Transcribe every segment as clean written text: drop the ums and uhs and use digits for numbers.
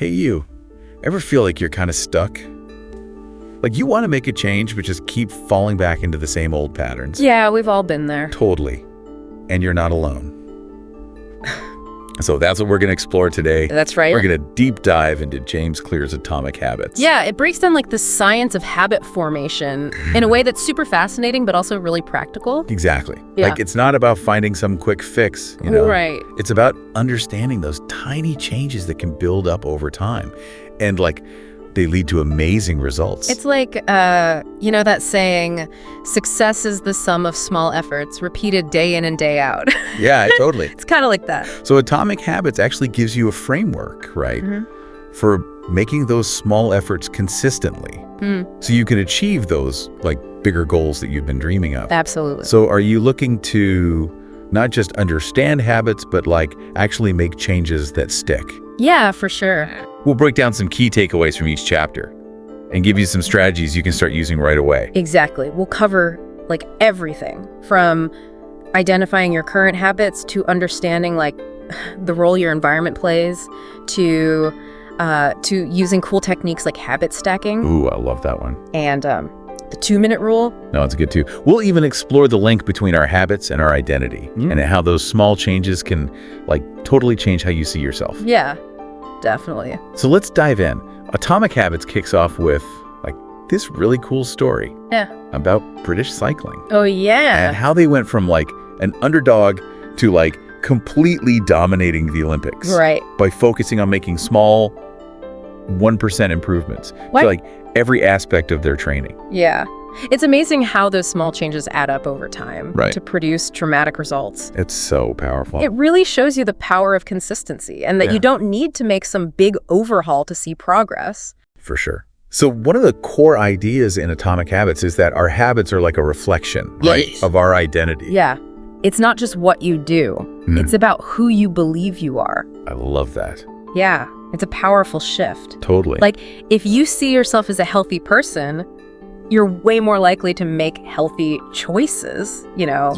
Hey, you, ever feel like you're kind of stuck? Like you want to make a change, but just keep falling back into the same old patterns? Yeah, we've all been there. Totally. And you're not alone. So that's what we're going to explore today. That's right. We're going to deep dive into James Clear's Atomic Habits. Yeah, it breaks down like the science of habit formation in a way that's super fascinating, but also really practical. Exactly. Yeah. Like it's not about finding some quick fix, you know? Right. It's about understanding those tiny changes that can build up over time. And like they lead to amazing results. It's like, you know that saying, success is the sum of small efforts repeated day in and day out. Yeah, totally. It's kind of like that. So Atomic Habits actually gives you a framework, right? For making those small efforts consistently. So you can achieve those like bigger goals that you've been dreaming of. Absolutely. So are you looking to not just understand habits, but like actually make changes that stick? Yeah, for sure. We'll break down some key takeaways from each chapter and give you some strategies you can start using right away. Exactly. We'll cover like everything from identifying your current habits to understanding like the role your environment plays to using cool techniques like habit stacking. Ooh, I love that one. And the 2-minute rule. No, it's good too. We'll even explore the link between our habits and our identity and how those small changes can like totally change how you see yourself. Yeah, definitely. So let's dive in. Atomic Habits kicks off with like this really cool story about British cycling Oh, yeah. and how they went from like an underdog to like completely dominating the Olympics. Right. By focusing on making small 1% improvements What? to like every aspect of their training. Yeah. It's amazing how those small changes add up over time Right. to produce dramatic results. It's so powerful. It really shows you the power of consistency and that you don't need to make some big overhaul to see progress. For sure. So one of the core ideas in Atomic Habits is that our habits are like a reflection, right, of our identity. Yeah. It's not just what you do. It's about who you believe you are. I love that. Yeah. It's a powerful shift. Totally. Like, if you see yourself as a healthy person, you're way more likely to make healthy choices, you know,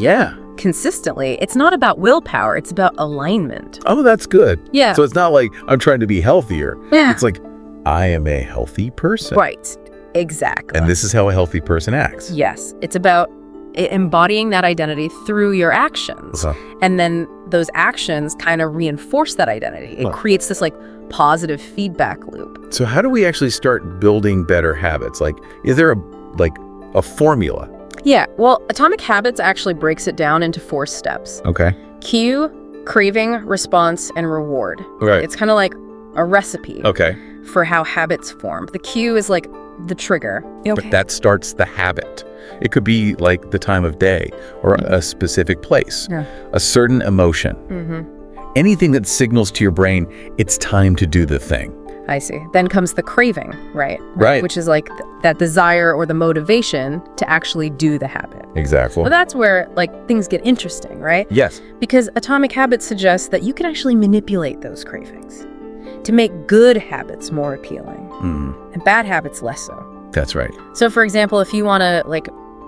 consistently. It's not about willpower. It's about alignment. Oh, that's good. Yeah. So it's not like I'm trying to be healthier. Yeah. It's like I am a healthy person. Right. Exactly. And this is how a healthy person acts. Yes. It's about embodying that identity through your actions. And then those actions kind of reinforce that identity. It creates this like positive feedback loop. So how do we actually start building better habits? Like, is there a formula? Yeah. Well, Atomic Habits actually breaks it down into 4 steps. Okay. Cue, craving, response, and reward. Right. It's kind of like a recipe Okay. for how habits form. The cue is like the trigger. But that starts the habit. It could be like the time of day or a specific place, a certain emotion, anything that signals to your brain it's time to do the thing. I see. Then comes the craving, right? Right. Which is like that desire or the motivation to actually do the habit. Exactly. Well, that's where like things get interesting, right? Yes. Because Atomic Habits suggests that you can actually manipulate those cravings to make good habits more appealing and bad habits less so. That's right. So for example, if you want to like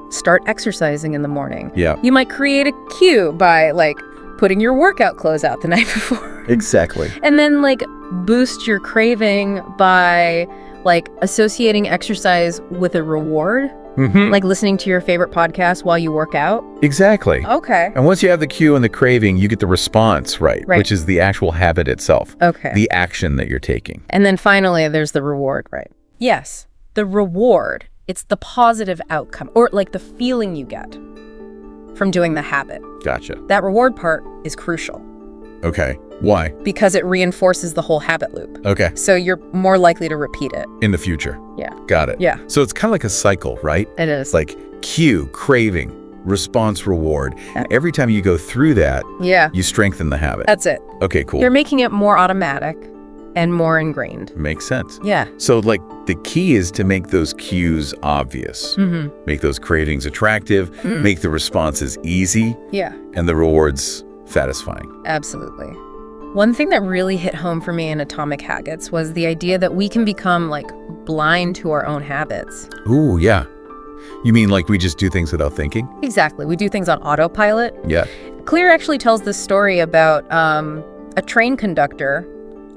start exercising in the morning, Yeah. you might create a cue by like putting your workout clothes out the night before. Exactly. And then like boost your craving by like associating exercise with a reward, like listening to your favorite podcast while you work out. Exactly. Okay. And once you have the cue and the craving, you get the response, right? Which is the actual habit itself. Okay. The action that you're taking. And then finally, there's the reward, right? Yes. The reward, it's the positive outcome or like the feeling you get from doing the habit. Gotcha. That reward part is crucial Okay. Why? because it reinforces the whole habit loop. Okay. So you're more likely to repeat it. In the future. Yeah. Got it. Yeah. So it's kind of like a cycle, right? It is. It's like cue, craving, response, reward. Every time you go through that, Yeah. you strengthen the habit. That's it. Okay, cool. You're making it more automatic and more ingrained. Makes sense. Yeah. So like the key is to make those cues obvious, make those cravings attractive, make the responses easy, Yeah. and the rewards satisfying. Absolutely. One thing that really hit home for me in Atomic Habits was the idea that we can become like blind to our own habits. Ooh, yeah. You mean like we just do things without thinking? Exactly. We do things on autopilot. Yeah. Clear actually tells this story about a train conductor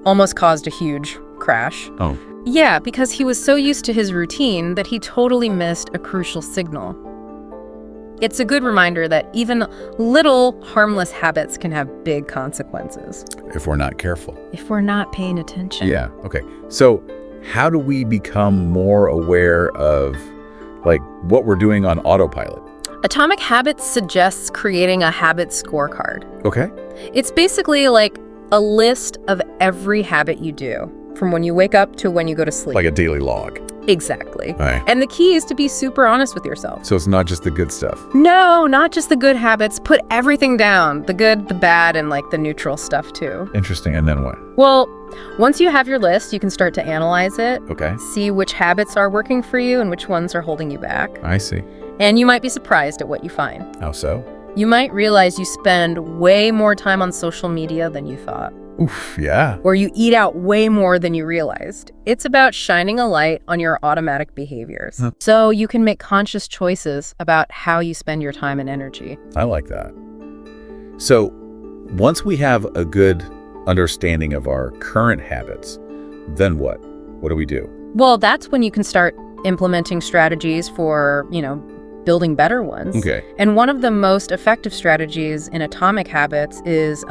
almost caused a huge crash. Oh. Yeah, because he was so used to his routine that he totally missed a crucial signal. It's a good reminder that even little harmless habits can have big consequences. If we're not careful. If we're not paying attention. Yeah, okay. So how do we become more aware of, like, what we're doing on autopilot? Atomic Habits suggests creating a habit scorecard. Okay. It's basically like a list of every habit you do, from when you wake up to when you go to sleep. Like a daily log. Exactly. Right. And the key is to be super honest with yourself. So it's not just the good stuff. No, not just the good habits. Put everything down. The good, the bad, and like the neutral stuff too. Interesting. And then what? Well, once you have your list, you can start to analyze it. Okay. See which habits are working for you and which ones are holding you back. I see. And you might be surprised at what you find. How so? You might realize you spend way more time on social media than you thought. Oof, yeah. Or you eat out way more than you realized. It's about shining a light on your automatic behaviors. So you can make conscious choices about how you spend your time and energy. I like that. So once we have a good understanding of our current habits, then what? What do we do? Well, that's when you can start implementing strategies for, building better ones. Okay. And one of the most effective strategies in Atomic Habits is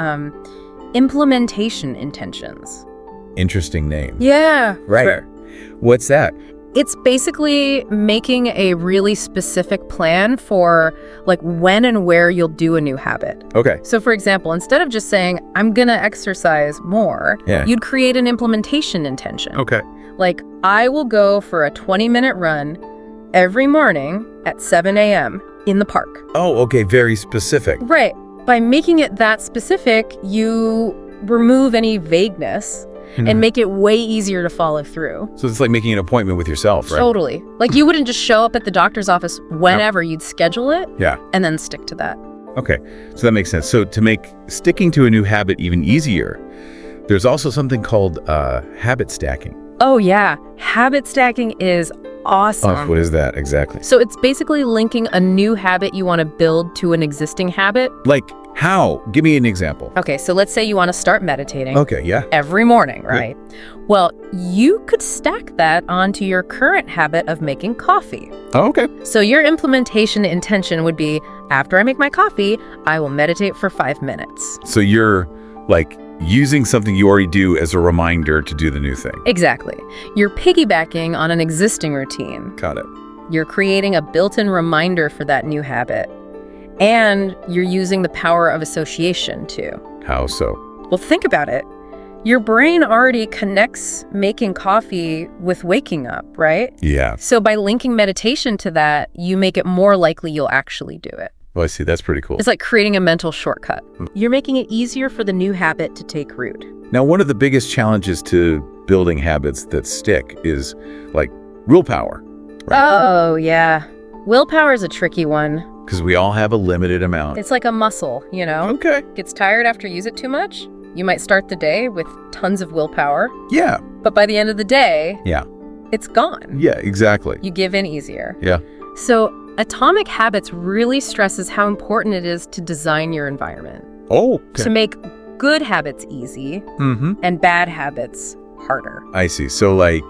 implementation intentions. Interesting name. Yeah. Right. Sure. What's that? It's basically making a really specific plan for like when and where you'll do a new habit. Okay. So for example, instead of just saying, I'm gonna exercise more, you'd create an implementation intention. Okay. Like, I will go for a 20-minute run every morning at 7 a.m. in the park. Oh, okay. Very specific. Right. By making it that specific, you remove any vagueness and make it way easier to follow through. So it's like making an appointment with yourself, right? Totally. Like you wouldn't just show up at the doctor's office whenever. You'd schedule it and then stick to that. Okay. So that makes sense. So to make sticking to a new habit even easier, there's also something called habit stacking. Oh, yeah. Habit stacking is awesome. Oh, what is that exactly? So it's basically linking a new habit you want to build to an existing habit. Like how? Give me an example. Okay, so let's say you want to start meditating. Okay, yeah. Every morning, right? Well, you could stack that onto your current habit of making coffee. Oh, okay. So your implementation intention would be, after I make my coffee, I will meditate for 5 minutes. So you're like using something you already do as a reminder to do the new thing. Exactly. You're piggybacking on an existing routine. Got it. You're creating a built-in reminder for that new habit. And you're using the power of association, too. How so? Well, think about it. Your brain already connects making coffee with waking up, right? Yeah. So by linking meditation to that, you make it more likely you'll actually do it. Well, I see. That's pretty cool. It's like creating a mental shortcut. You're making it easier for the new habit to take root. Now, one of the biggest challenges to building habits that stick is like willpower. Right? Oh, yeah. Willpower is a tricky one. Because we all have a limited amount. It's like a muscle, Okay. Gets tired after you use it too much. You might start the day with tons of willpower. Yeah. But by the end of the day, it's gone. Yeah, exactly. You give in easier. Yeah. So Atomic Habits really stresses how important it is to design your environment. Oh, okay. To make good habits easy and bad habits harder. I see. So like,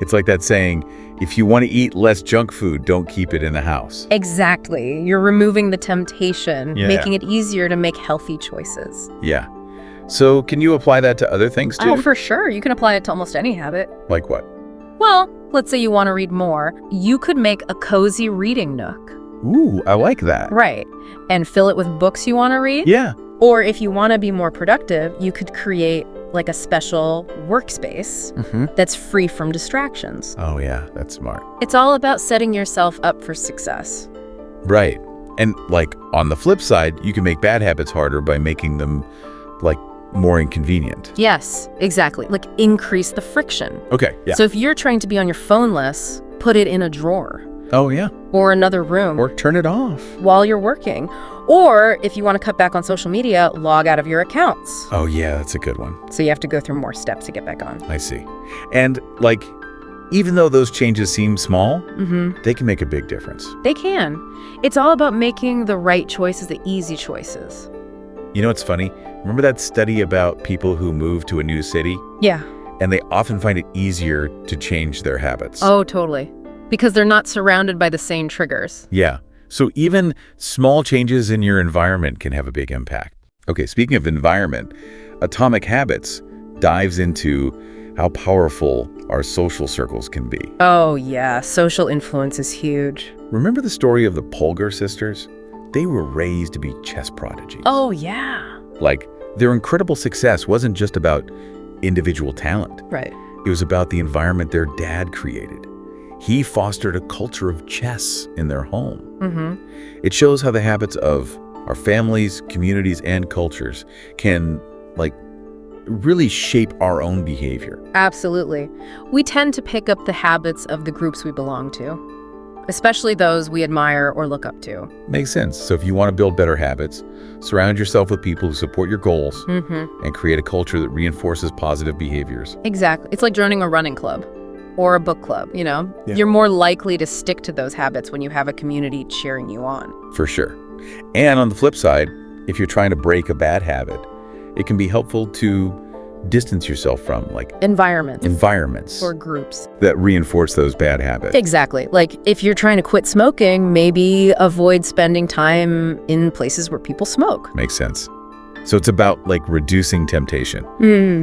it's like that saying, if you want to eat less junk food, don't keep it in the house. Exactly. You're removing the temptation, making it easier to make healthy choices. Yeah. So can you apply that to other things too? Oh, for sure. You can apply it to almost any habit. Like what? Well, let's say you want to read more. You could make a cozy reading nook. Ooh, I like that. Right. And fill it with books you want to read. Yeah. Or if you want to be more productive, you could create like a special workspace that's free from distractions. Oh, yeah. That's smart. It's all about setting yourself up for success. Right. And like on the flip side, you can make bad habits harder by making them like more inconvenient. Yes, exactly. Like increase the friction. Okay. Yeah. So if you're trying to be on your phone less, put it in a drawer. Oh, yeah. Or another room. Or turn it off. While you're working. Or if you want to cut back on social media, log out of your accounts. Oh, yeah, that's a good one. So you have to go through more steps to get back on. I see. And like, even though those changes seem small, they can make a big difference. They can. It's all about making the right choices, the easy choices. You know what's funny? Remember that study about people who moved to a new city? Yeah. and they often find it easier to change their habits. Oh, totally. Because they're not surrounded by the same triggers. Yeah. So even small changes in your environment can have a big impact. Okay, speaking of environment, Atomic Habits dives into how powerful our social circles can be. Oh, yeah. Social influence is huge. Remember the story of the Polgar sisters? They were raised to be chess prodigies. Oh, yeah. Like, their incredible success wasn't just about individual talent. Right. It was about the environment their dad created. He fostered a culture of chess in their home. Mm-hmm. It shows how the habits of our families, communities, and cultures can, really shape our own behavior. Absolutely. We tend to pick up the habits of the groups we belong to, especially those we admire or look up to. Makes sense. So if you want to build better habits, surround yourself with people who support your goals and create a culture that reinforces positive behaviors. Exactly. It's like joining a running club or a book club, Yeah. You're more likely to stick to those habits when you have a community cheering you on. For sure. And on the flip side, if you're trying to break a bad habit, it can be helpful to distance yourself from, environments Or groups. that reinforce those bad habits. Exactly. Like, if you're trying to quit smoking, maybe avoid spending time in places where people smoke. Makes sense. So it's about, reducing temptation,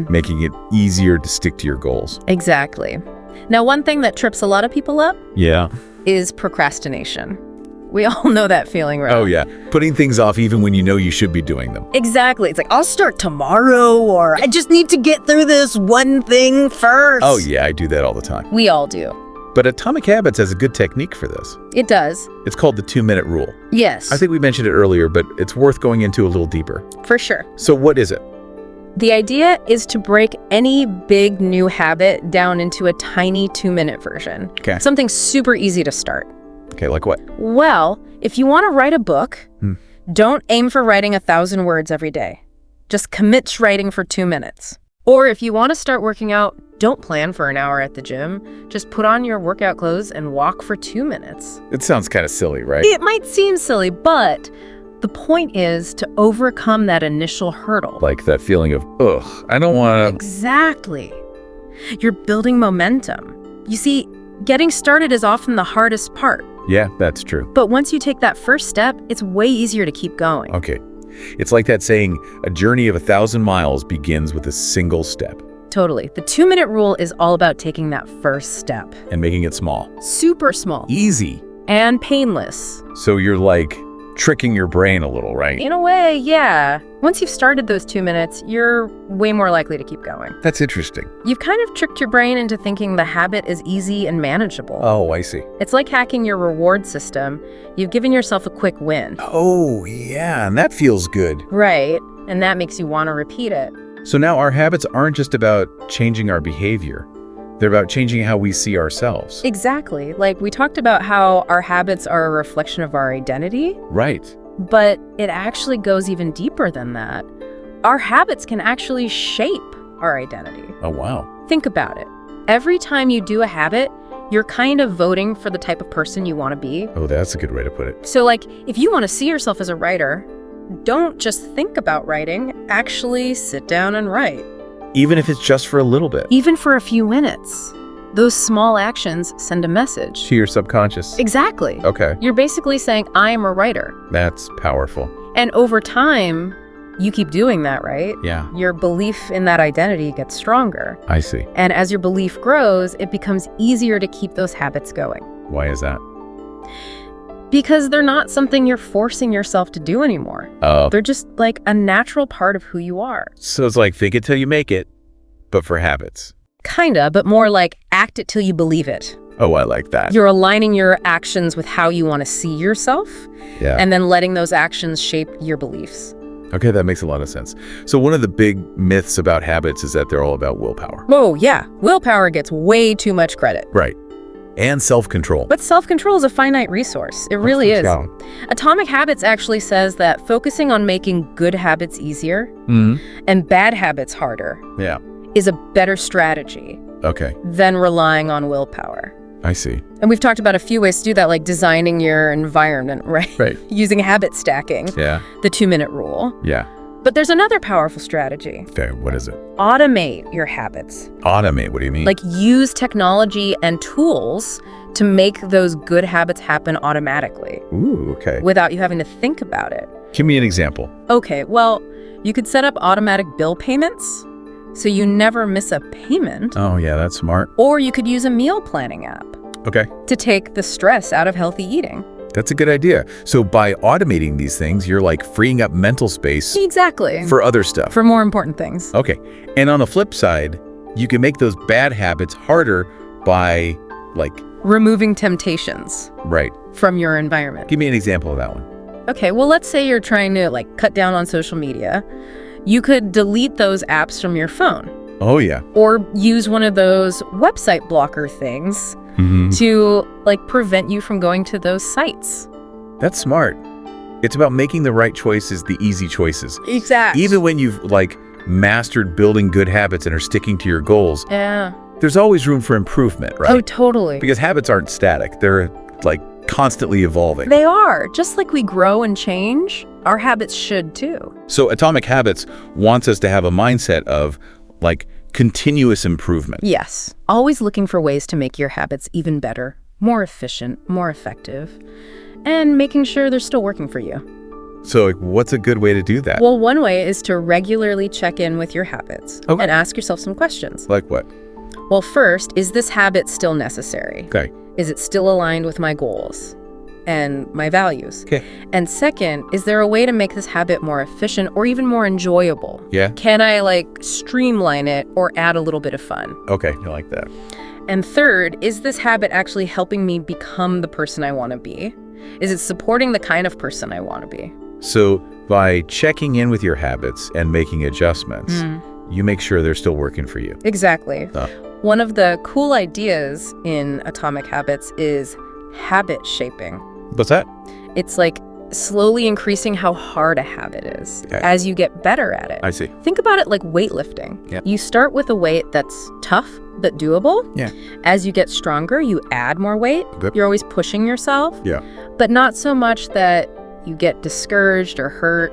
making it easier to stick to your goals. Exactly. Now, one thing that trips a lot of people up Yeah. is procrastination. We all know that feeling, right? Oh, yeah. Putting things off even when you know you should be doing them. Exactly. It's like, I'll start tomorrow, or I just need to get through this one thing first. Oh, yeah, I do that all the time. We all do. But Atomic Habits has a good technique for this. It does. It's called the 2-minute rule. Yes. I think we mentioned it earlier, but it's worth going into a little deeper. For sure. So what is it? The idea is to break any big new habit down into a tiny 2-minute version. Okay. Something super easy to start. Okay, like what? Well, if you want to write a book, don't aim for writing 1,000 words every day. Just commit to writing for 2 minutes. Or if you want to start working out, don't plan for an hour at the gym. Just put on your workout clothes and walk for 2 minutes. It sounds kind of silly, right? It might seem silly, but the point is to overcome that initial hurdle. Like that feeling of, ugh, I don't want to... Exactly. You're building momentum. You see, getting started is often the hardest part. Yeah, that's true. But once you take that first step, it's way easier to keep going. Okay. It's like that saying, a journey of 1,000 miles begins with a single step. Totally. The 2-minute rule is all about taking that first step. And making it small. Super small. Easy. And painless. So you're tricking your brain a little, right? In a way, yeah. Once you've started those 2 minutes, you're way more likely to keep going. That's interesting. You've kind of tricked your brain into thinking the habit is easy and manageable. Oh, I see. It's like hacking your reward system. You've given yourself a quick win. Oh, yeah, and that feels good. Right, and that makes you want to repeat it. So now our habits aren't just about changing our behavior. They're about changing how we see ourselves. Exactly. Like, we talked about how our habits are a reflection of our identity. Right. But it actually goes even deeper than that. Our habits can actually shape our identity. Oh, wow. Think about it. Every time you do a habit, you're kind of voting for the type of person you want to be. Oh, that's a good way to put it. So, if you want to see yourself as a writer, don't just think about writing, actually sit down and write. Even if it's just for a little bit. Even for a few minutes. Those small actions send a message. To your subconscious. Exactly. Okay. You're basically saying, I am a writer. That's powerful. And over time, you keep doing that, right? Yeah. Your belief in that identity gets stronger. I see. And as your belief grows, it becomes easier to keep those habits going. Why is that? Because they're not something you're forcing yourself to do anymore. Oh. They're just a natural part of who you are. So it's like fake it till you make it, but for habits. Kinda, but more like act it till you believe it. Oh, I like that. You're aligning your actions with how you want to see yourself, Yeah. and then letting those actions shape your beliefs. Okay, that makes a lot of sense. So one of the big myths about habits is that they're all about willpower. Oh, yeah. Willpower gets way too much credit. Right. And self-control. But self-control is a finite resource. It really is. Yeah. Atomic Habits actually says that focusing on making good habits easier and bad habits harder Yeah. is a better strategy Okay. than relying on willpower. I see. And we've talked about a few ways to do that, like designing your environment, right? Right. Using habit stacking, Yeah. the 2-minute rule. Yeah. But there's another powerful strategy. Okay, what is it? Automate your habits. Automate, what do you mean? Like use technology and tools to make those good habits happen automatically. Ooh, okay. Without you having to think about it. Give me an example. Okay, well, you could set up automatic bill payments so you never miss a payment. Oh, yeah, that's smart. Or you could use a meal planning app Okay. to take the stress out of healthy eating. That's a good idea. So by automating these things, you're like freeing up mental space Exactly. for other stuff. For more important things. Okay. And on the flip side, you can make those bad habits harder by like... Removing temptations Right. from your environment. Give me an example of that one. Okay, well, let's say you're trying to like cut down on social media. You could delete those apps from your phone. Oh, yeah. Or use one of those website blocker things to like prevent you from going to those sites. That's smart. It's about making the right choices, the easy choices. Exactly. Even when you've like mastered building good habits and are sticking to your goals, Yeah. there's always room for improvement, right? Oh, totally. Because habits aren't static. They're like constantly evolving. They are. Just like we grow and change, our habits should too. So Atomic Habits wants us to have a mindset of like continuous improvement. Yes. Always looking for ways to make your habits even better, more efficient, more effective, and making sure they're still working for you. So like, what's a good way to do that? Well, one way is to regularly check in with your habits Okay. and ask yourself some questions. Like what? Well, first, is this habit still necessary? Okay. Is it still aligned with my goals and my values? Okay. And second, is there a way to make this habit more efficient or even more enjoyable? Yeah. Can I like streamline it or add a little bit of fun? Okay. I like that. And third, is this habit actually helping me become the person I want to be? Is it supporting the kind of person I want to be? So by checking in with your habits and making adjustments, you make sure they're still working for you. Exactly. Oh. One of the cool ideas in Atomic Habits is habit shaping. What's that? It's like slowly increasing how hard a habit is as you get better at it. I see. Think about it like weightlifting. Yeah. You start with a weight that's tough but doable. Yeah. As you get stronger, you add more weight. Yep. You're always pushing yourself. Yeah. But not so much that you get discouraged or hurt.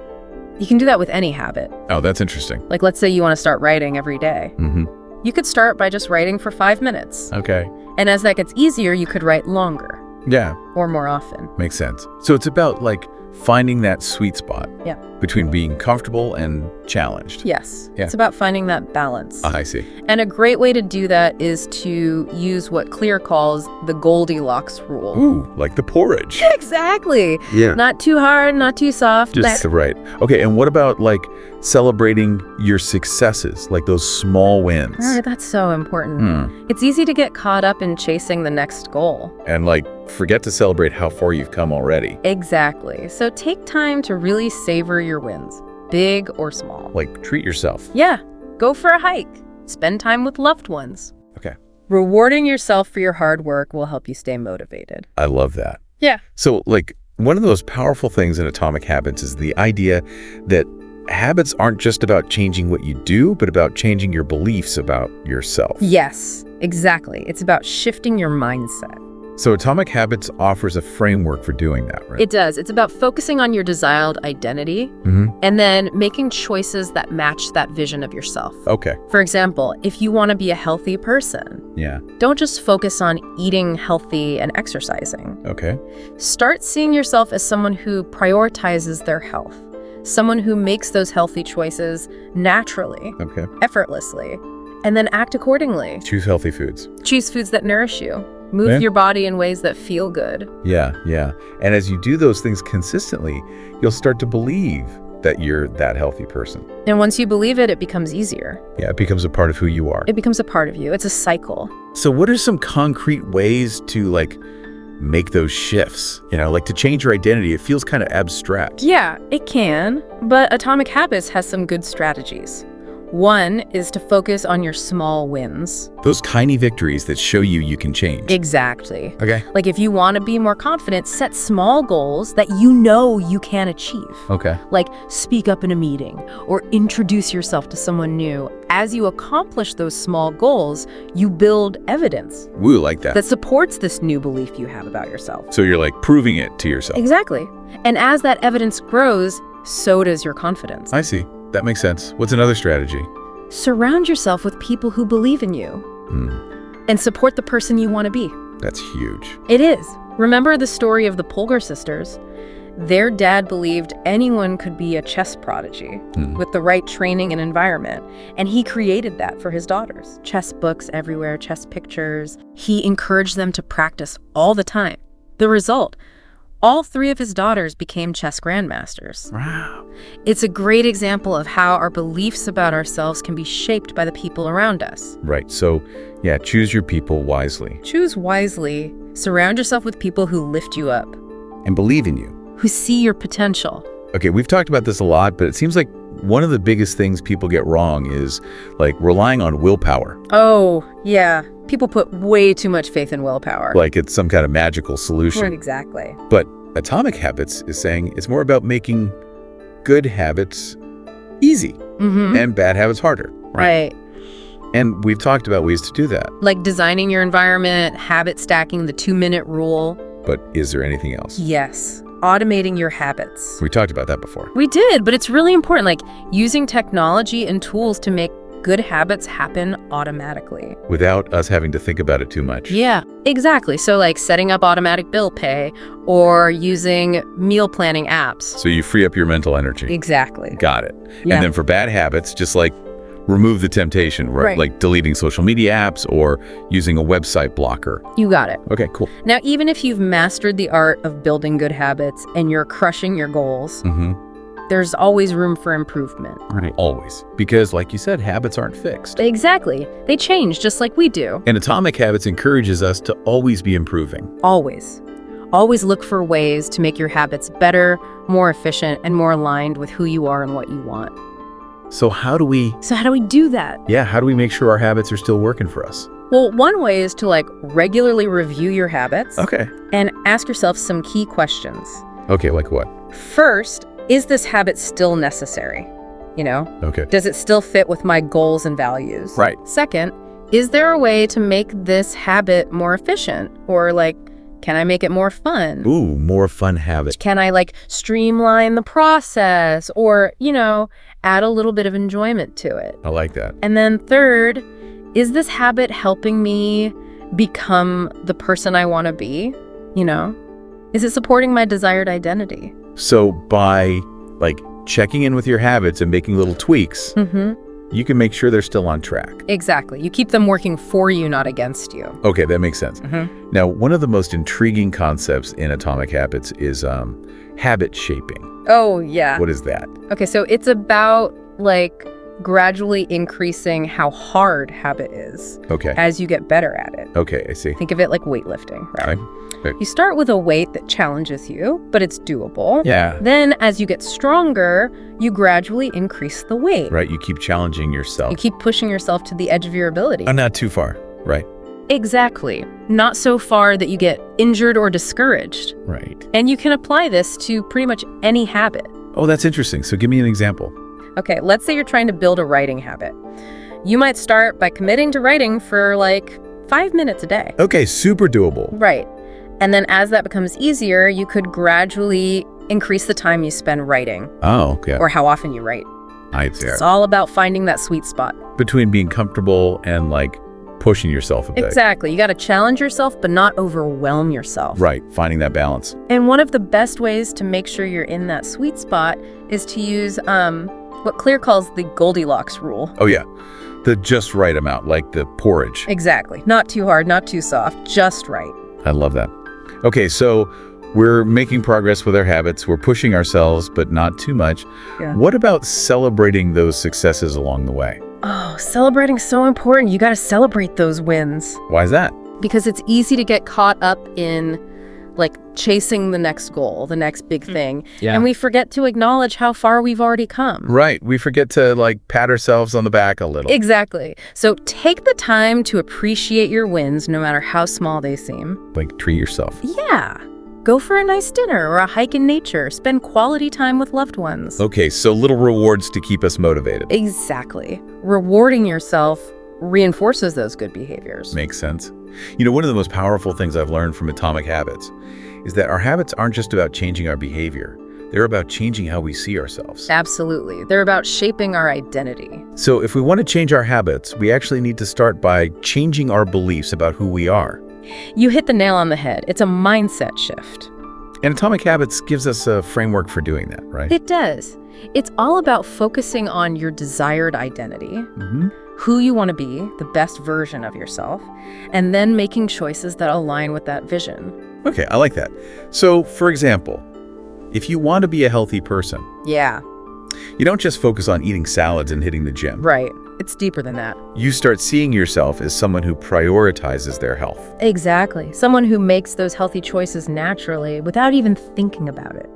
You can do that with any habit. Oh, that's interesting. Like, let's say you want to start writing every day. Mm-hmm. You could start by just writing for 5 minutes. Okay. And as that gets easier, you could write longer Yeah. or more often. Makes sense. So it's about like finding that sweet spot Yeah. between being comfortable and challenged. Yes. Yeah. It's about finding that balance. I see. And a great way to do that is to use what Clear calls the Goldilocks rule. Ooh, like the porridge. Exactly. Yeah. Not too hard, not too soft. Just right. Okay, and what about like celebrating your successes, like those small wins? That's so important. It's easy to get caught up in chasing the next goal. And like forget to celebrate how far you've come already. Exactly. So take time to really savor your wins, big or small. Like treat yourself. Yeah. Go for a hike. Spend time with loved ones. Okay. Rewarding yourself for your hard work will help you stay motivated. I love that. Yeah. So like one of those powerful things in Atomic Habits is the idea that habits aren't just about changing what you do, but about changing your beliefs about yourself. Yes, exactly. It's about shifting your mindset. So Atomic Habits offers a framework for doing that, right? It does. It's about focusing on your desired identity and then making choices that match that vision of yourself. Okay. For example, if you want to be a healthy person, Yeah. don't just focus on eating healthy and exercising. Okay. Start seeing yourself as someone who prioritizes their health, someone who makes those healthy choices naturally, Okay. effortlessly, and then act accordingly. Choose healthy foods. Choose foods that nourish you. Move Yeah. your body in ways that feel good. Yeah, yeah. And as you do those things consistently, you'll start to believe that you're that healthy person. And once you believe it, it becomes easier. Yeah, it becomes a part of who you are. It becomes a part of you. It's a cycle. So what are some concrete ways to like make those shifts? You know, like to change your identity, it feels kind of abstract. Yeah, it can, but Atomic Habits has some good strategies. One is to focus on your small wins. Those tiny victories that show you can change. Exactly. Okay. Like if you want to be more confident, set small goals that you know you can achieve. Okay. Like speak up in a meeting or introduce yourself to someone new. As you accomplish those small goals, you build evidence Woo, like that. that supports this new belief you have about yourself. So you're like proving it to yourself. Exactly. And as that evidence grows, so does your confidence. I see. That makes sense. What's another strategy? Surround yourself with people who believe in you and support the person you want to be. That's huge. It is. Remember the story of the Polgar sisters? Their dad believed anyone could be a chess prodigy with the right training and environment. And he created that for his daughters. Chess books everywhere, chess pictures. He encouraged them to practice all the time. The result, all 3 of his daughters became chess grandmasters. Wow. It's a great example of how our beliefs about ourselves can be shaped by the people around us. Right. So, yeah, choose your people wisely. Choose wisely. Surround yourself with people who lift you up, And believe in you. who see your potential. Okay, we've talked about this a lot, but it seems like one of the biggest things people get wrong is like relying on willpower. Oh, yeah. People put way too much faith in willpower. Like it's some kind of magical solution. Right, exactly. But Atomic Habits is saying it's more about making good habits easy and bad habits harder. Right. And we've talked about ways to do that. Like designing your environment, habit stacking, the 2-minute rule. But is there anything else? Yes. Automating your habits. We talked about that before. We did, but it's really important, like using technology and tools to make good habits happen automatically. Without us having to think about it too much. Yeah, exactly. So like setting up automatic bill pay or using meal planning apps. So you free up your mental energy. Exactly. Got it. Yeah. And then for bad habits, just like remove the temptation, Right. Like deleting social media apps or using a website blocker. You got it. Okay, cool. Now, even if you've mastered the art of building good habits and you're crushing your goals, there's always room for improvement. Right. Always. Because like you said, habits aren't fixed. Exactly. They change just like we do. And Atomic Habits encourages us to always be improving. Always. Always look for ways to make your habits better, more efficient, and more aligned with who you are and what you want. So how do we do that? Yeah, how do we make sure our habits are still working for us? Well, one way is to like regularly review your habits Okay. and ask yourself some key questions. Okay, like what? First, is this habit still necessary? You know, Okay. does it still fit with my goals and values? Right. Second, is there a way to make this habit more efficient? Or like, can I make it more fun? Ooh, more fun habit. Can I like streamline the process or, you know, add a little bit of enjoyment to it? I like that. And then third, is this habit helping me become the person I want to be? You know, is it supporting my desired identity? So by like checking in with your habits and making little tweaks, you can make sure they're still on track. Exactly. You keep them working for you, not against you. Okay, that makes sense. Now, one of the most intriguing concepts in Atomic Habits is habit shaping. Oh, yeah. What is that? Okay, so it's about like gradually increasing how hard habit is Okay. as you get better at it. Okay, I see. Think of it like weightlifting, right? Okay. You start with a weight that challenges you, but it's doable. Yeah. Then as you get stronger, you gradually increase the weight. Right, you keep challenging yourself. You keep pushing yourself to the edge of your ability. Not too far. Right. Exactly. Not so far that you get injured or discouraged. Right. And you can apply this to pretty much any habit. Oh, that's interesting. So give me an example. Okay, let's say you're trying to build a writing habit. You might start by committing to writing for like 5 minutes a day. Okay, super doable. Right. And then as that becomes easier, you could gradually increase the time you spend writing Oh, okay. or how often you write. It's all about finding that sweet spot. Between being comfortable and like pushing yourself a bit. Exactly. You got to challenge yourself, but not overwhelm yourself. Right, finding that balance. And one of the best ways to make sure you're in that sweet spot is to use what Clear calls the Goldilocks rule. Oh, yeah. The just right amount, like the porridge. Exactly. Not too hard, not too soft, just right. I love that. Okay, so we're making progress with our habits. We're pushing ourselves, but not too much. Yeah. What about celebrating those successes along the way? Oh, celebrating's so important. You got to celebrate those wins. Why is that? Because it's easy to get caught up in like chasing the next goal, the next big thing. Yeah. And we forget to acknowledge how far we've already come. Right. We forget to like pat ourselves on the back a little. Exactly. So take the time to appreciate your wins, no matter how small they seem. Like treat yourself. Yeah. Go for a nice dinner or a hike in nature. Spend quality time with loved ones. Okay, so little rewards to keep us motivated. Exactly. Rewarding yourself reinforces those good behaviors. Makes sense. You know, one of the most powerful things I've learned from Atomic Habits is that our habits aren't just about changing our behavior, They're about changing how we see ourselves. Absolutely. They're about shaping our identity. So if we want to change our habits, we actually need to start by changing our beliefs about who we are. You hit the nail on the head. It's a mindset shift. And Atomic Habits gives us a framework for doing that, right? It does. It's all about focusing on your desired identity, who you want to be, the best version of yourself, and then making choices that align with that vision. Okay, I like that. So, for example, if you want to be a healthy person, Yeah, you don't just focus on eating salads and hitting the gym. right. It's deeper than that. You start seeing yourself as someone who prioritizes their health. Exactly. Someone who makes those healthy choices naturally without even thinking about it.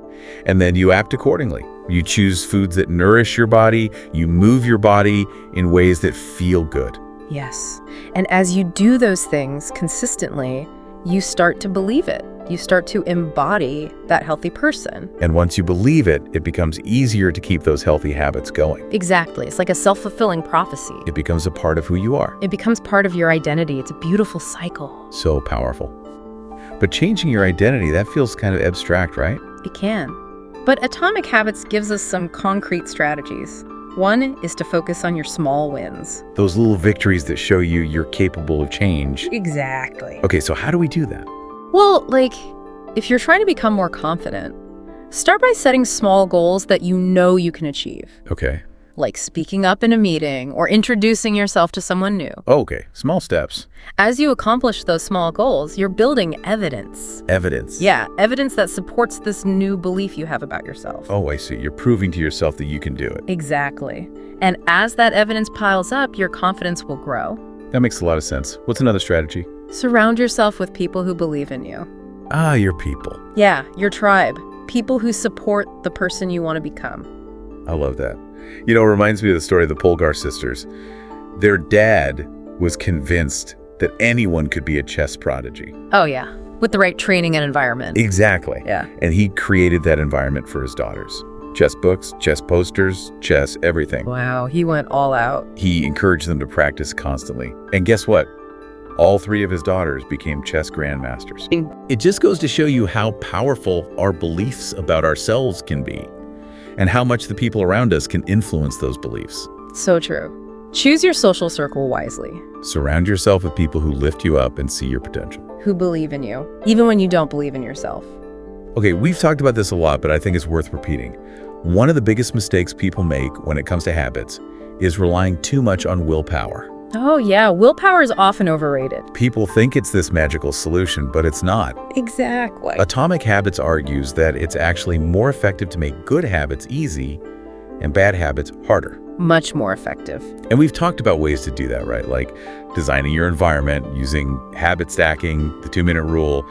And then you act accordingly. You choose foods that nourish your body, you move your body in ways that feel good. Yes. And as you do those things consistently, you start to believe it. You start to embody that healthy person. And once you believe it, it becomes easier to keep those healthy habits going. Exactly. It's like a self-fulfilling prophecy. It becomes a part of who you are. It becomes part of your identity. It's a beautiful cycle. So powerful. But changing your identity, that feels kind of abstract, right? It can. But Atomic Habits gives us some concrete strategies. One is to focus on your small wins. Those little victories that show you you're capable of change. Exactly. Okay, so how do we do that? Well, like, if you're trying to become more confident, start by setting small goals that you know you can achieve. Okay. Like speaking up in a meeting or introducing yourself to someone new. Okay, small steps. As you accomplish those small goals, you're building evidence. Evidence. Yeah, evidence that supports this new belief you have about yourself. Oh, I see. You're proving to yourself that you can do it. Exactly. And as that evidence piles up, your confidence will grow. That makes a lot of sense. What's another strategy? Surround yourself with people who believe in you. Ah, your people. Yeah, your tribe. People who support the person you want to become. I love that. You know, it reminds me of the story of the Polgar sisters. Their dad was convinced that anyone could be a chess prodigy. Oh, yeah. With the right training and environment. Exactly. Yeah. And he created that environment for his daughters. Chess books, chess posters, chess, everything. Wow, he went all out. He encouraged them to practice constantly. And guess what? All three of his daughters became chess grandmasters. It just goes to show you how powerful our beliefs about ourselves can be, and how much the people around us can influence those beliefs. So true. Choose your social circle wisely. Surround yourself with people who lift you up and see your potential. Who believe in you, even when you don't believe in yourself. Okay, we've talked about this a lot, but I think it's worth repeating. One of the biggest mistakes people make when it comes to habits is relying too much on willpower. Oh, yeah. Willpower is often overrated. People think it's this magical solution, but it's not. Exactly. Atomic Habits argues that it's actually more effective to make good habits easy and bad habits harder. Much more effective. And we've talked about ways to do that, right? Like designing your environment, using habit stacking, the 2-minute rule.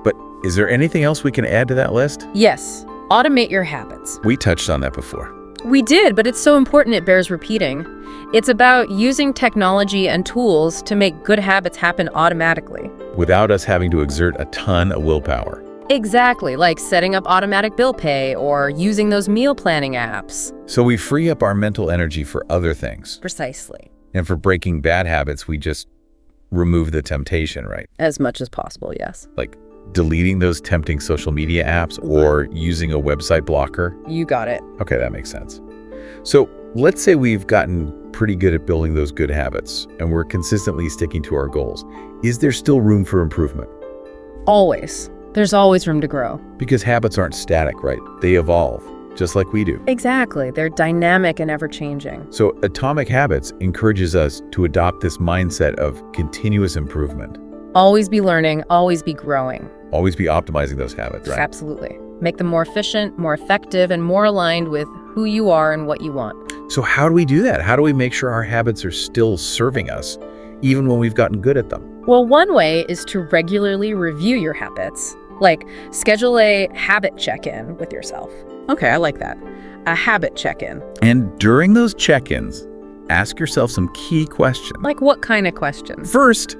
But is there anything else we can add to that list? Yes. Automate your habits. We touched on that before. We did, but it's so important it bears repeating. It's about using technology and tools to make good habits happen automatically. Without us having to exert a ton of willpower. Exactly, like setting up automatic bill pay or using those meal planning apps. So we free up our mental energy for other things. Precisely. And for breaking bad habits, we just remove the temptation, right? As much as possible, yes. Like deleting those tempting social media apps or using a website blocker. You got it. Okay, that makes sense. So let's say we've gotten pretty good at building those good habits and we're consistently sticking to our goals. Is there still room for improvement? Always. There's always room to grow. Because habits aren't static, right? They evolve, just like we do. Exactly. They're dynamic and ever-changing. So Atomic Habits encourages us to adopt this mindset of continuous improvement. Always be learning, always be growing. Always be optimizing those habits, right? Absolutely. Make them more efficient, more effective, and more aligned with who you are and what you want. So how do we do that? How do we make sure our habits are still serving us, even when we've gotten good at them? Well, one way is to regularly review your habits. Like, schedule a habit check-in with yourself. Okay, I like that. A habit check-in. And during those check-ins, ask yourself some key questions. Like what kind of questions? First,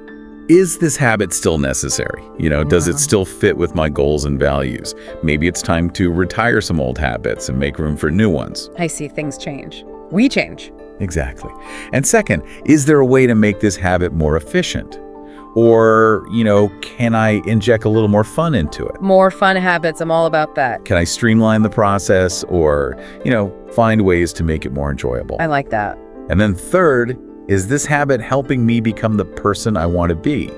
is this habit still necessary? Does it still fit with my goals and values? Maybe it's time to retire some old habits and make room for new ones. I see, things change. We change. Exactly. And second, is there a way to make this habit more efficient? Or, can I inject a little more fun into it? More fun habits. I'm all about that. Can I streamline the process or, find ways to make it more enjoyable? I like that. And then third, is this habit helping me become the person I want to be?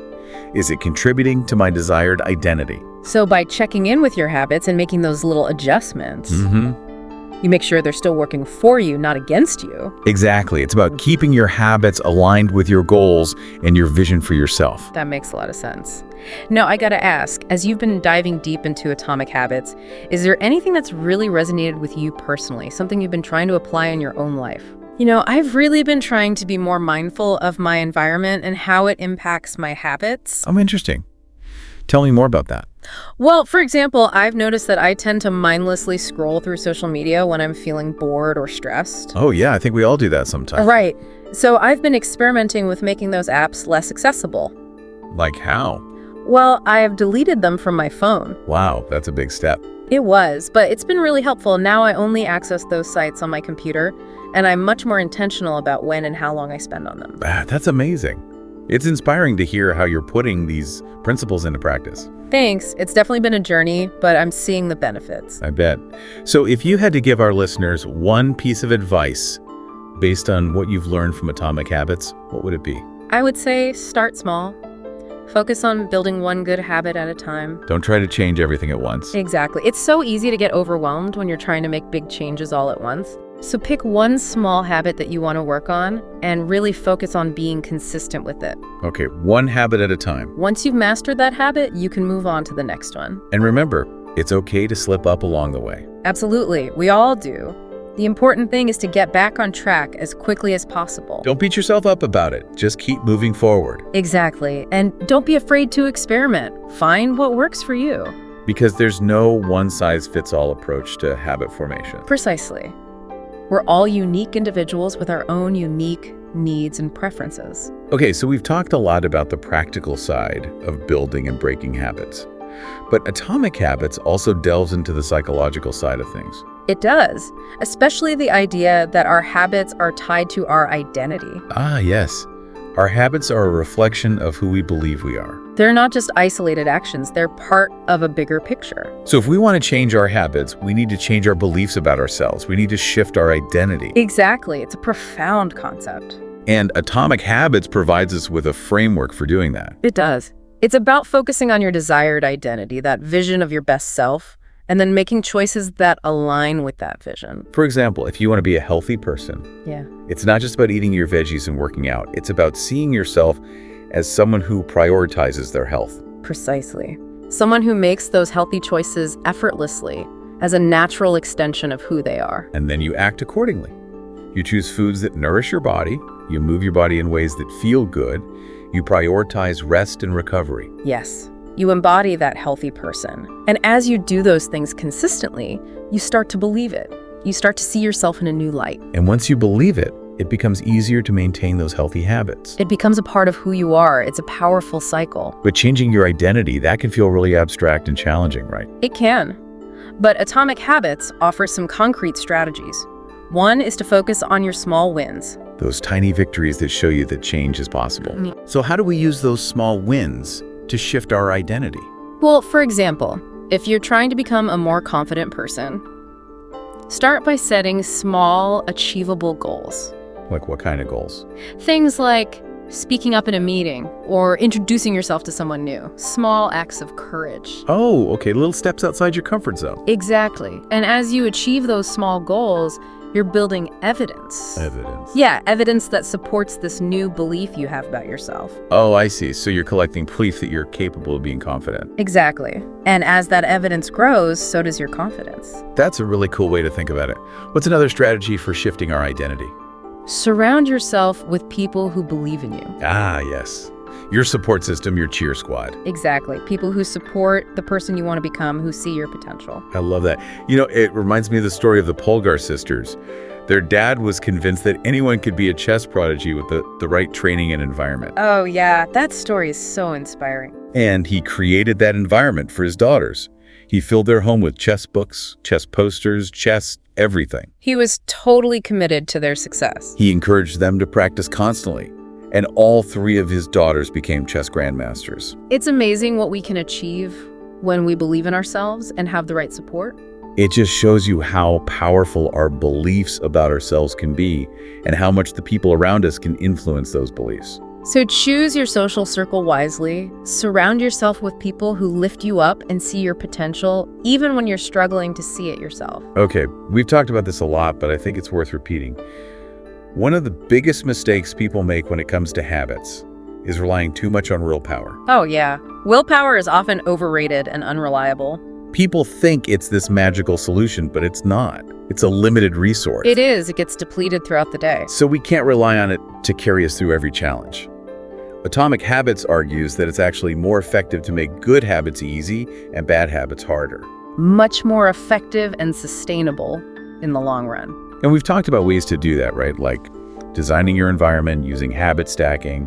Is it contributing to my desired identity? So by checking in with your habits and making those little adjustments, you make sure they're still working for you, not against you. Exactly. It's about keeping your habits aligned with your goals and your vision for yourself. That makes a lot of sense. Now, I gotta ask, as you've been diving deep into atomic habits, is there anything that's really resonated with you personally? Something you've been trying to apply in your own life? I've really been trying to be more mindful of my environment and how it impacts my habits. Oh, interesting. Tell me more about that. Well, for example, I've noticed that I tend to mindlessly scroll through social media when I'm feeling bored or stressed. Oh, yeah, I think we all do that sometimes. Right. So I've been experimenting with making those apps less accessible. Like how? Well, I have deleted them from my phone. Wow, that's a big step. It was, but it's been really helpful. Now I only access those sites on my computer, and I'm much more intentional about when and how long I spend on them. That's amazing. It's inspiring to hear how you're putting these principles into practice. Thanks. It's definitely been a journey, but I'm seeing the benefits. I bet. So if you had to give our listeners one piece of advice based on what you've learned from Atomic Habits, what would it be? I would say start small. Focus on building one good habit at a time. Don't try to change everything at once. Exactly. It's so easy to get overwhelmed when you're trying to make big changes all at once. So pick one small habit that you want to work on and really focus on being consistent with it. Okay, one habit at a time. Once you've mastered that habit, you can move on to the next one. And remember, it's okay to slip up along the way. Absolutely. We all do. The important thing is to get back on track as quickly as possible. Don't beat yourself up about it. Just keep moving forward. Exactly. And don't be afraid to experiment. Find what works for you. Because there's no one-size-fits-all approach to habit formation. Precisely. We're all unique individuals with our own unique needs and preferences. Okay, so we've talked a lot about the practical side of building and breaking habits. But Atomic Habits also delves into the psychological side of things. It does, especially the idea that our habits are tied to our identity. Ah, yes. Our habits are a reflection of who we believe we are. They're not just isolated actions, they're part of a bigger picture. So if we want to change our habits, we need to change our beliefs about ourselves. We need to shift our identity. Exactly. It's a profound concept. And Atomic Habits provides us with a framework for doing that. It does. It's about focusing on your desired identity, that vision of your best self, and then making choices that align with that vision. For example, if you want to be a healthy person, it's not just about eating your veggies and working out. It's about seeing yourself as someone who prioritizes their health. Precisely. Someone who makes those healthy choices effortlessly, as a natural extension of who they are. And then you act accordingly. You choose foods that nourish your body, you move your body in ways that feel good, you prioritize rest and recovery. Yes. You embody that healthy person. And as you do those things consistently, you start to believe it. You start to see yourself in a new light. And once you believe it, it becomes easier to maintain those healthy habits. It becomes a part of who you are. It's a powerful cycle. But changing your identity, that can feel really abstract and challenging, right? It can. But Atomic Habits offers some concrete strategies. One is to focus on your small wins. Those tiny victories that show you that change is possible. So how do we use those small wins to shift our identity? Well, for example, if you're trying to become a more confident person, start by setting small, achievable goals. Like what kind of goals? Things like speaking up in a meeting or introducing yourself to someone new. Small acts of courage. Oh, okay, little steps outside your comfort zone. Exactly. And as you achieve those small goals, you're building evidence. Evidence. Yeah, evidence that supports this new belief you have about yourself. Oh, I see. So you're collecting proof that you're capable of being confident. Exactly. And as that evidence grows, so does your confidence. That's a really cool way to think about it. What's another strategy for shifting our identity? Surround yourself with people who believe in you. Ah, yes. Your support system, your cheer squad. Exactly. People who support the person you want to become, who see your potential. I love that. It reminds me of the story of the Polgar sisters. Their dad was convinced that anyone could be a chess prodigy with the right training and environment. Oh, yeah. That story is so inspiring. And he created that environment for his daughters. He filled their home with chess books, chess posters, chess, everything. He was totally committed to their success. He encouraged them to practice constantly. and all 3 of his daughters became chess grandmasters. It's amazing what we can achieve when we believe in ourselves and have the right support. It just shows you how powerful our beliefs about ourselves can be and how much the people around us can influence those beliefs. So choose your social circle wisely. Surround yourself with people who lift you up and see your potential, even when you're struggling to see it yourself. Okay, we've talked about this a lot, but I think it's worth repeating. One of the biggest mistakes people make when it comes to habits is relying too much on willpower. Oh, yeah. Willpower is often overrated and unreliable. People think it's this magical solution, but it's not. It's a limited resource. It is. It gets depleted throughout the day. So we can't rely on it to carry us through every challenge. Atomic Habits argues that it's actually more effective to make good habits easy and bad habits harder. Much more effective and sustainable in the long run. And we've talked about ways to do that, right? Like designing your environment, using habit stacking,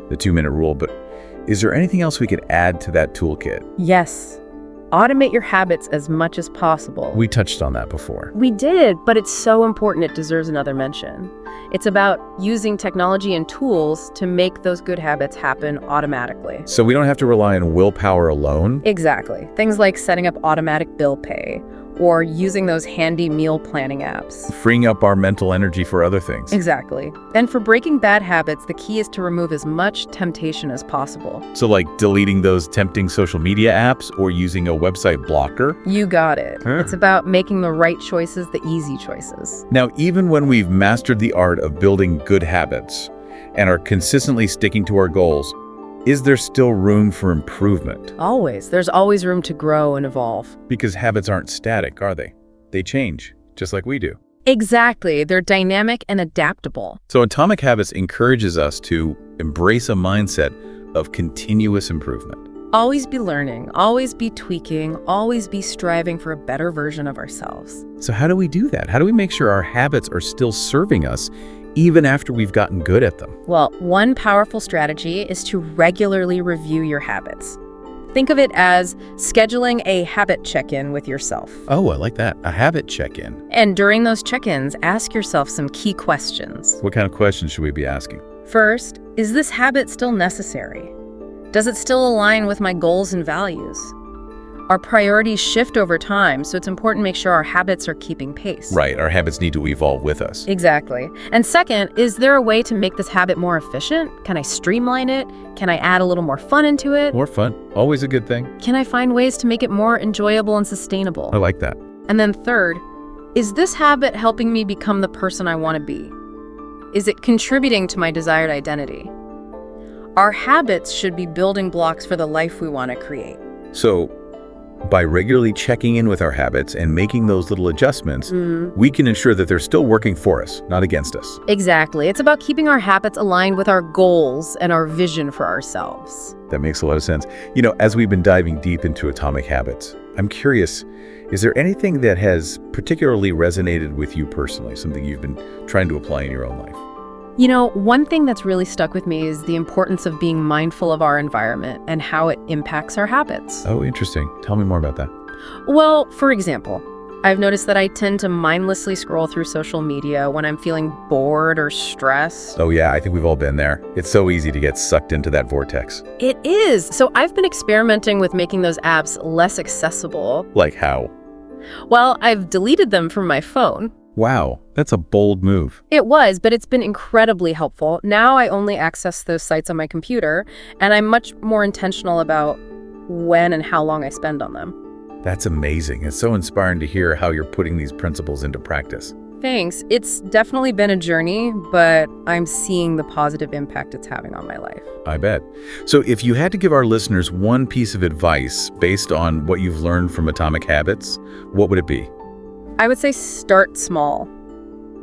the 2-minute rule. But is there anything else we could add to that toolkit? Yes. Automate your habits as much as possible. We touched on that before. We did, but it's so important it deserves another mention. It's about using technology and tools to make those good habits happen automatically. So we don't have to rely on willpower alone? Exactly. Things like setting up automatic bill pay or using those handy meal planning apps. Freeing up our mental energy for other things. Exactly. And for breaking bad habits, the key is to remove as much temptation as possible. So like deleting those tempting social media apps or using a website blocker? You got it. It's about making the right choices the easy choices. Now, even when we've mastered the art of building good habits and are consistently sticking to our goals, is there still room for improvement? Always. There's always room to grow and evolve. Because habits aren't static, are they? They change, just like we do. Exactly. They're dynamic and adaptable. So Atomic Habits encourages us to embrace a mindset of continuous improvement. Always be learning, always be tweaking, always be striving for a better version of ourselves. So how do we do that? How do we make sure our habits are still serving us even after we've gotten good at them? Well, one powerful strategy is to regularly review your habits. Think of it as scheduling a habit check-in with yourself. Oh, I like that. A habit check-in. And during those check-ins, ask yourself some key questions. What kind of questions should we be asking? First, is this habit still necessary? Does it still align with my goals and values? Our priorities shift over time, so it's important to make sure our habits are keeping pace. Right, our habits need to evolve with us. Exactly. And second, is there a way to make this habit more efficient? Can I streamline it? Can I add a little more fun into it? More fun, always a good thing. Can I find ways to make it more enjoyable and sustainable? I like that. And then third, is this habit helping me become the person I want to be? Is it contributing to my desired identity? Our habits should be building blocks for the life we want to create. So, by regularly checking in with our habits and making those little adjustments, we can ensure that they're still working for us, not against us. Exactly. It's about keeping our habits aligned with our goals and our vision for ourselves. That makes a lot of sense. You know, as we've been diving deep into Atomic Habits, I'm curious, is there anything that has particularly resonated with you personally, something you've been trying to apply in your own life? You know, one thing that's really stuck with me is the importance of being mindful of our environment and how it impacts our habits. Oh, interesting. Tell me more about that. Well, for example, I've noticed that I tend to mindlessly scroll through social media when I'm feeling bored or stressed. Oh yeah, I think we've all been there. It's so easy to get sucked into that vortex. It is. So I've been experimenting with making those apps less accessible. Like how? Well, I've deleted them from my phone. Wow, that's a bold move. It was, but it's been incredibly helpful. Now I only access those sites on my computer, and I'm much more intentional about when and how long I spend on them. That's amazing. It's so inspiring to hear how you're putting these principles into practice. Thanks. It's definitely been a journey, but I'm seeing the positive impact it's having on my life. I bet. So if you had to give our listeners one piece of advice based on what you've learned from Atomic Habits, what would it be? I would say start small.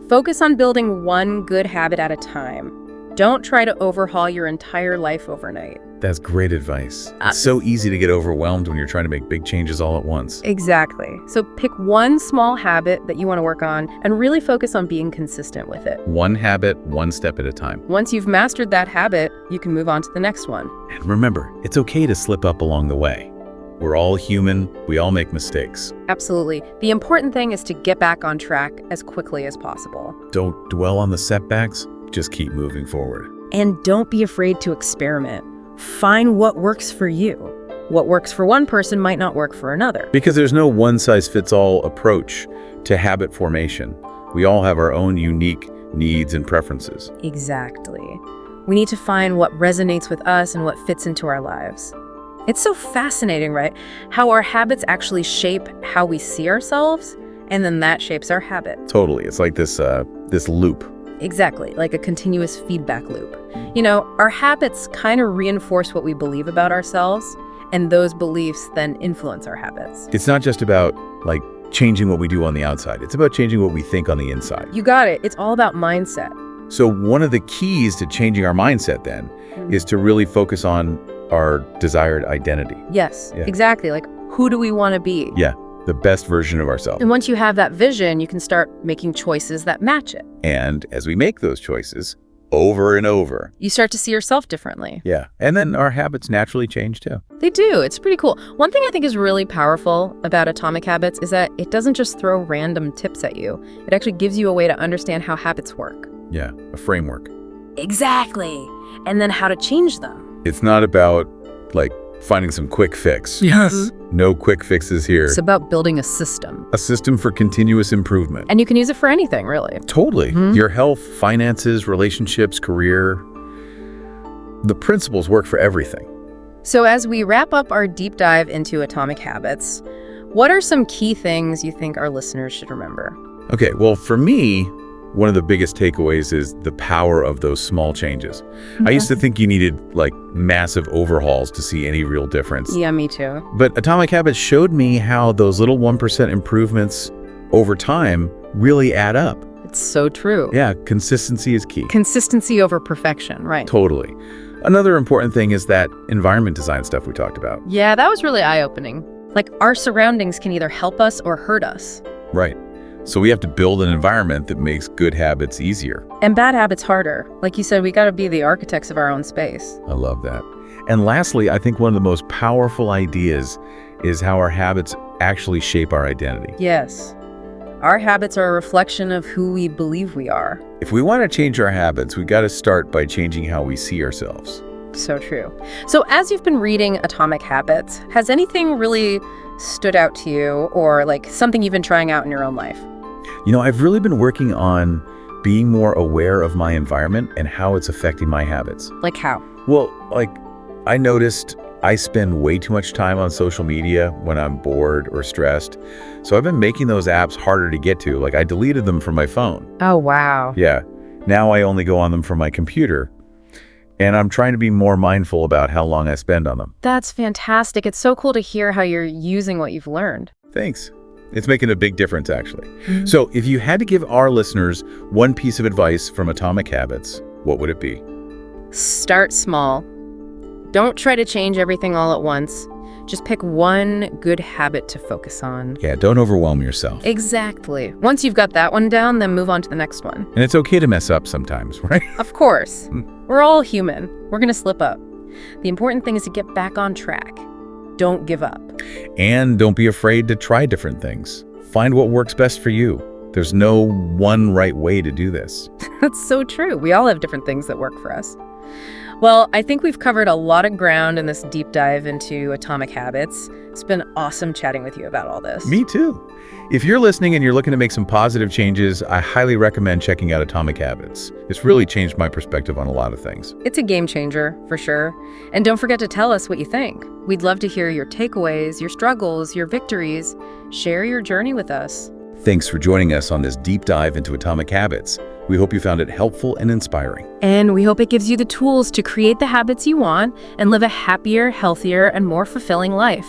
Focus on building one good habit at a time. Don't try to overhaul your entire life overnight. That's great advice. It's so easy to get overwhelmed when you're trying to make big changes all at once. Exactly. So pick one small habit that you want to work on and really focus on being consistent with it. One habit, one step at a time. Once you've mastered that habit, you can move on to the next one. And remember, it's okay to slip up along the way. We're all human. We all make mistakes. Absolutely. The important thing is to get back on track as quickly as possible. Don't dwell on the setbacks. Just keep moving forward. And don't be afraid to experiment. Find what works for you. What works for one person might not work for another. Because there's no one-size-fits-all approach to habit formation. We all have our own unique needs and preferences. Exactly. We need to find what resonates with us and what fits into our lives. It's so fascinating, right? How our habits actually shape how we see ourselves, and then that shapes our habit. Totally. It's like this loop. Exactly, like a continuous feedback loop. You know, our habits kind of reinforce what we believe about ourselves, and those beliefs then influence our habits. It's not just about, like, changing what we do on the outside. It's about changing what we think on the inside. You got it. It's all about mindset. So one of the keys to changing our mindset then is to really focus on our desired identity. Yes, Yeah. exactly. Like, who do we want to be? Yeah, the best version of ourselves. And once you have that vision, you can start making choices that match it. And as we make those choices over and over, You start to see yourself differently. yeah, and then our habits naturally change too. They do. It's pretty cool. One thing I think is really powerful about Atomic Habits is that it doesn't just throw random tips at you. It actually gives you a way to understand how habits work. Yeah, a framework. Exactly. And then how to change them. It's not about, like, finding some quick fix. Yes. No quick fixes here. It's about building a system. A system for continuous improvement. And you can use it for anything, really. Totally. Your health, finances, relationships, career. The principles work for everything. So as we wrap up our deep dive into Atomic Habits, what are some key things you think our listeners should remember? Okay, well, for me, one of the biggest takeaways is the power of those small changes. I used to think you needed, like, massive overhauls to see any real difference. Yeah, me too. But Atomic Habits showed me how those little 1% improvements over time really add up. It's so true. Yeah, consistency is key. Consistency over perfection, right? Totally. Another important thing is that environment design stuff we talked about. Yeah, that was really eye-opening. Like, our surroundings can either help us or hurt us. Right. So we have to build an environment that makes good habits easier. And bad habits harder. Like you said, we got to be the architects of our own space. I love that. And lastly, I think one of the most powerful ideas is how our habits actually shape our identity. Yes. Our habits are a reflection of who we believe we are. If we want to change our habits, we got to start by changing how we see ourselves. So true. So as you've been reading Atomic Habits, has anything really stood out to you, or like something you've been trying out in your own life? You know, I've really been working on being more aware of my environment and how it's affecting my habits. Like how? Well, like, I noticed I spend way too much time on social media when I'm bored or stressed. So I've been making those apps harder to get to. Like, I deleted them from my phone. Oh, wow. Yeah. Now I only go on them from my computer. And I'm trying to be more mindful about how long I spend on them. That's fantastic. It's so cool to hear how you're using what you've learned. Thanks. It's making a big difference, actually. So if you had to give our listeners one piece of advice from Atomic Habits, what would it be? Start small. Don't try to change everything all at once. Just pick one good habit to focus on. Yeah, don't overwhelm yourself. Exactly. Once you've got that one down, then move on to the next one. And it's okay to mess up sometimes, right? Of course. We're all human. We're going to slip up. The important thing is to get back on track. Don't give up. And don't be afraid to try different things. Find what works best for you. There's no one right way to do this. That's so true. We all have different things that work for us. Well, I think we've covered a lot of ground in this deep dive into Atomic Habits. It's been awesome chatting with you about all this. Me too. If you're listening and you're looking to make some positive changes, I highly recommend checking out Atomic Habits. It's really changed my perspective on a lot of things. It's a game changer, for sure. And don't forget to tell us what you think. We'd love to hear your takeaways, your struggles, your victories. Share your journey with us. Thanks for joining us on this deep dive into Atomic Habits. We hope you found it helpful and inspiring. And we hope it gives you the tools to create the habits you want and live a happier, healthier, and more fulfilling life.